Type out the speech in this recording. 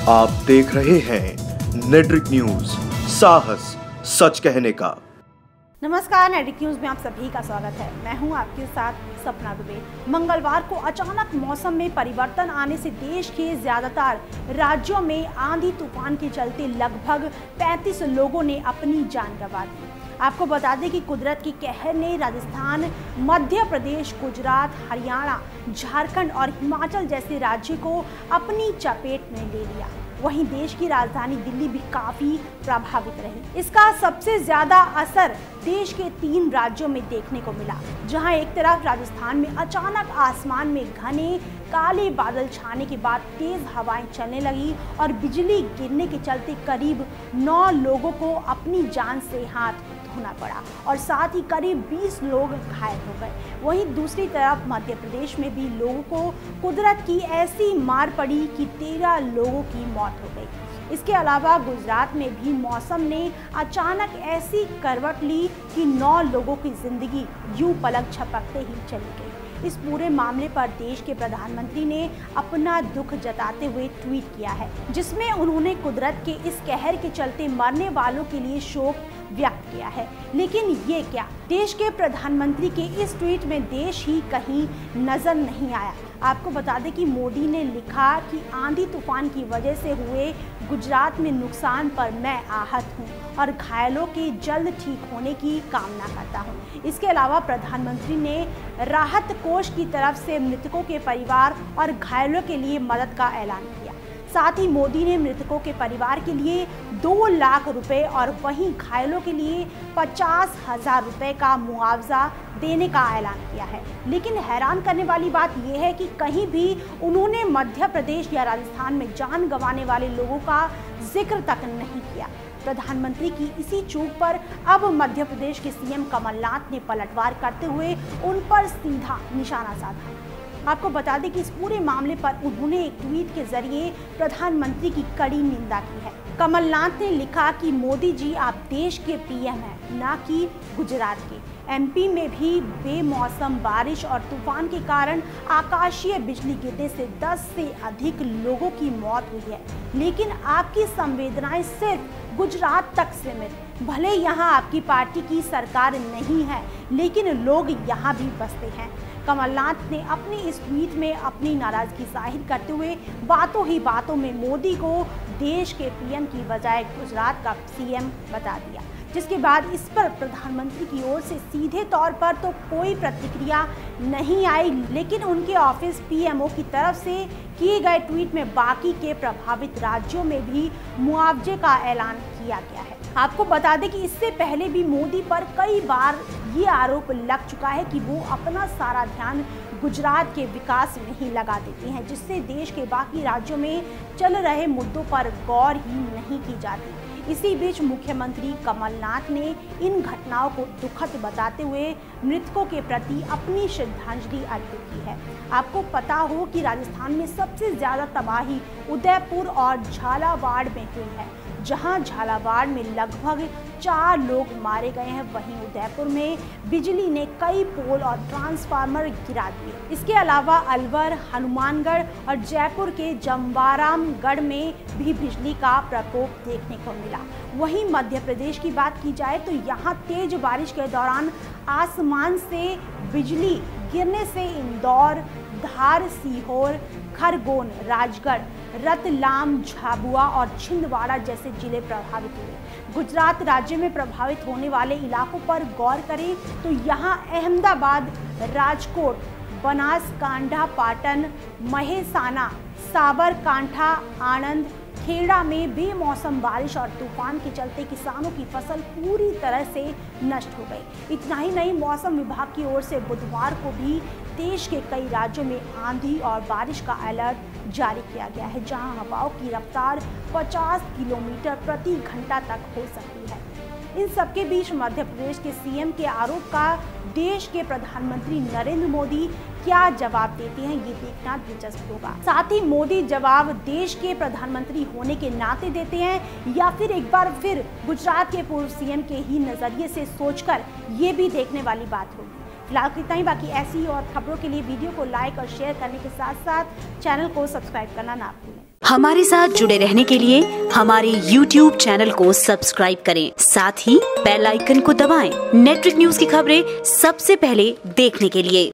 आप देख रहे हैं नेट्रिक न्यूज, साहस सच कहने का। नमस्कार, नेट्रिक न्यूज में आप सभी का स्वागत है। मैं हूं आपके साथ सपना दुबे। मंगलवार को अचानक मौसम में परिवर्तन आने से देश के ज्यादातर राज्यों में आंधी तूफान के चलते लगभग 35 लोगों ने अपनी जान गंवा दी। आपको बता दें कि कुदरत की कहर ने राजस्थान, मध्य प्रदेश, गुजरात, हरियाणा, झारखंड और हिमाचल जैसे राज्यों को अपनी चपेट में ले लिया। वहीं देश की राजधानी दिल्ली भी काफी प्रभावित रही। इसका सबसे ज्यादा असर देश के 3 राज्यों में देखने को मिला, जहां एक तरफ राजस्थान में अचानक आसमान में घने काले बादल छाने के बाद तेज हवाएं चलने लगी और बिजली गिरने के चलते करीब 9 लोगों को अपनी जान से हाथ धोना पड़ा और साथ ही करीब 20 लोग घायल हो गए। वहीं दूसरी तरफ मध्य प्रदेश में भी लोगों को कुदरत की ऐसी मार पड़ी कि 13 लोगों की मौत हो गई। इसके अलावा गुजरात में भी मौसम ने अचानक ऐसी करवट ली कि 9 लोगों की जिंदगी यूं पलक झपकते ही चली गई। इस पूरे मामले पर देश के प्रधानमंत्री ने अपना दुख जताते हुए ट्वीट किया है, जिसमें उन्होंने कुदरत के इस कहर के चलते मरने वालों के लिए शोक व्यक्त किया है। लेकिन ये क्या, देश के प्रधानमंत्री के इस ट्वीट में देश ही कहीं नजर नहीं आया। आपको बता दें कि मोदी ने लिखा कि आंधी तूफान की वजह से हुए गुजरात में नुकसान पर मैं आहत हूं और घायलों के जल्द ठीक होने की कामना करता हूं। इसके अलावा प्रधानमंत्री ने राहत कोष की तरफ से मृतकों के परिवार और घायलों के लिए मदद का ऐलान किया। साथ ही मोदी ने मृतकों के परिवार के लिए 2 लाख रुपए और वहीं घायलों के लिए 50,000 रुपए का मुआवजा देने का ऐलान किया है। लेकिन हैरान करने वाली बात यह है कि कहीं भी उन्होंने मध्य प्रदेश या राजस्थान में जान गंवाने वाले लोगों का जिक्र तक नहीं किया। प्रधानमंत्री की इसी चूक पर अब मध्य प्रदेश के सीएम कमलनाथ ने पलटवार करते हुए उन पर सीधा निशाना साधा। आपको बता दें कि इस पूरे मामले पर उन्होंने एक ट्वीट के जरिए प्रधानमंत्री की कड़ी निंदा की है। कमलनाथ ने लिखा कि मोदी जी, आप देश के पीएम हैं, ना कि गुजरात के। एमपी में भी बेमौसम बारिश और तूफान के कारण आकाशीय बिजली गिरने से 10 से अधिक लोगों की मौत हुई है, लेकिन आपकी संवेदनाएं सिर्फ गुजरात तक सीमित। भले यहाँ आपकी पार्टी की सरकार नहीं है, लेकिन लोग यहाँ भी बसते हैं। कमलनाथ ने अपने इस ट्वीट में अपनी नाराजगी जाहिर करते हुए बातों ही बातों में मोदी को देश के पीएम की बजाय गुजरात का सीएम बता दिया, जिसके बाद इस पर प्रधानमंत्री की ओर से सीधे तौर पर तो कोई प्रतिक्रिया नहीं आई, लेकिन उनके ऑफिस पीएमओ की तरफ से किए गए ट्वीट में बाकी के प्रभावित राज्यों में भी मुआवजे का ऐलान किया गया है। आपको बता दें कि इससे पहले भी मोदी पर कई बार ये आरोप लग चुका है कि वो अपना सारा ध्यान गुजरात के विकास में ही लगा देते हैं, जिससे देश के बाकी राज्यों में चल रहे मुद्दों पर गौर ही नहीं की जाती। इसी बीच मुख्यमंत्री कमलनाथ ने इन घटनाओं को दुखद बताते हुए मृतकों के प्रति अपनी श्रद्धांजलि अर्पित की है। आपको पता हो कि राजस्थान में सबसे ज्यादा तबाही उदयपुर और झालावाड़ में हुई है, जहां झालावाड़ में लगभग 4 लोग मारे गए हैं, वहीं उदयपुर में बिजली ने कई पोल और ट्रांसफार्मर गिरा दिए। इसके अलावा अलवर, हनुमानगढ़ और जयपुर के जमवारामगढ़ में भी बिजली का प्रकोप देखने को मिला। वहीं मध्य प्रदेश की बात की जाए तो यहाँ तेज बारिश के दौरान आसमान से बिजली गिरने से इंदौर, धार, सीहोर, खरगोन, राजगढ़, रतलाम, झाबुआ और छिंदवाड़ा जैसे जिले प्रभावित हुए। गुजरात राज्य में प्रभावित होने वाले इलाकों पर गौर करें तो यहाँ अहमदाबाद, राजकोट, बनासकांठा, पाटन, महेसाना, साबरकांठा, आणंद, खेड़ा में बेमौसम बारिश और तूफान के चलते किसानों की फसल पूरी तरह से नष्ट हो गई। इतना ही नहीं, मौसम विभाग की ओर से बुधवार को भी देश के कई राज्यों में आंधी और बारिश का अलर्ट जारी किया गया है, जहां हवाओं की रफ्तार 50 किलोमीटर प्रति घंटा तक हो सकती है। इन सबके बीच मध्य प्रदेश के सीएम के आरोप का देश के प्रधानमंत्री नरेंद्र मोदी क्या जवाब देते हैं, ये देखना दिलचस्प होगा। साथ ही मोदी जवाब देश के प्रधानमंत्री होने के नाते देते हैं या फिर एक बार फिर गुजरात के पूर्व सीएम के ही नजरिए से सोचकर ये भी देखने वाली बात होगी। फिलहाल इतना ही, बाकी ऐसी और खबरों के लिए वीडियो को लाइक और शेयर करने के साथ साथ चैनल को सब्सक्राइब करना ना भूलें। हमारे साथ जुड़े रहने के लिए हमारे YouTube चैनल को सब्सक्राइब करें, साथ ही बेल आइकन को दबाएं। नेटरिक न्यूज की खबरें सबसे पहले देखने के लिए।